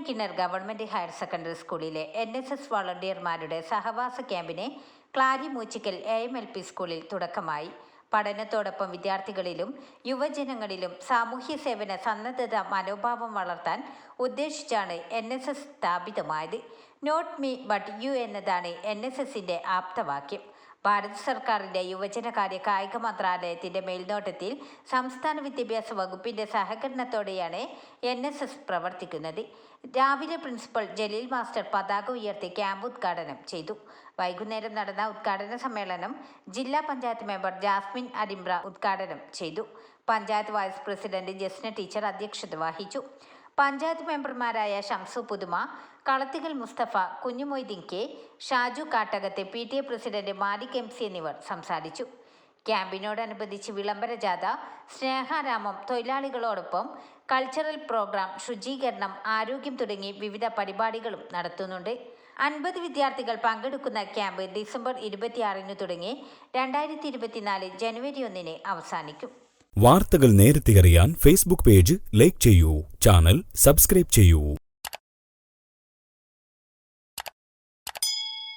കിണർ government higher secondary സ്കൂളിലെ NSS വളണ്ടിയർമാരുടെ സഹവാസ ക്യാമ്പിന് ക്ലാരി മൂച്ചിക്കൽ AMLP സ്കൂളിൽ തുടക്കമായി. പഠനത്തോടൊപ്പം വിദ്യാർത്ഥികളിലും യുവജനങ്ങളിലും സാമൂഹ്യ സേവന സന്നദ്ധത മനോഭാവം വളർത്താൻ ഉദ്ദേശിച്ചാണ് NSS സ്ഥാപിതമായത്. നോട്ട് മീ ബട്ട് യു എന്നതാണ് NSSന്റെ ആപ്തവാക്യം. ഭാരത സർക്കാരിന്റെ യുവജനകാര്യ കായിക മന്ത്രാലയത്തിന്റെ മേൽനോട്ടത്തിൽ സംസ്ഥാന വിദ്യാഭ്യാസ വകുപ്പിന്റെ സഹകരണത്തോടെയാണ് NSS പ്രവർത്തിക്കുന്നത്. രാവിലെ പ്രിൻസിപ്പൽ ജലീൽ മാസ്റ്റർ പതാക ഉയർത്തി ക്യാമ്പ് ഉദ്ഘാടനം ചെയ്തു. വൈകുന്നേരം നടന്ന ഉദ്ഘാടന സമ്മേളനം ജില്ലാ പഞ്ചായത്ത് മെമ്പർ ജാസ്മിൻ അരിമ്പ്ര ഉദ്ഘാടനം ചെയ്തു. Panchayat vice president Jasna teacher അധ്യക്ഷത വഹിച്ചു. പഞ്ചായത്ത് മെമ്പർമാരായ ഷംസു പുതുമ, കളത്തികൽ മുസ്തഫ, കുഞ്ഞുമൊയ്തീൻ കെ, ഷാജു കാട്ടകത്തെ, PTA പ്രസിഡന്റ് മാലിക് MC എന്നിവർ സംസാരിച്ചു. ക്യാമ്പിനോടനുബന്ധിച്ച് വിളംബര ജാഥ, സ്നേഹാരാമം, തൊഴിലാളികളോടൊപ്പം കൾച്ചറൽ പ്രോഗ്രാം, ശുചീകരണം, ആരോഗ്യം തുടങ്ങി വിവിധ പരിപാടികളും നടത്തുന്നുണ്ട്. 50 വിദ്യാർത്ഥികൾ പങ്കെടുക്കുന്ന ക്യാമ്പ് ഡിസംബർ 26 തുടങ്ങി 2024 ജനുവരി 1 അവസാനിക്കും. വാർത്തകൾ നേരത്തെ അറിയാൻ ഫേസ്ബുക്ക് പേജ് ലൈക്ക് ചെയ്യൂ, ചാനൽ സബ്സ്ക്രൈബ് ചെയ്യൂ.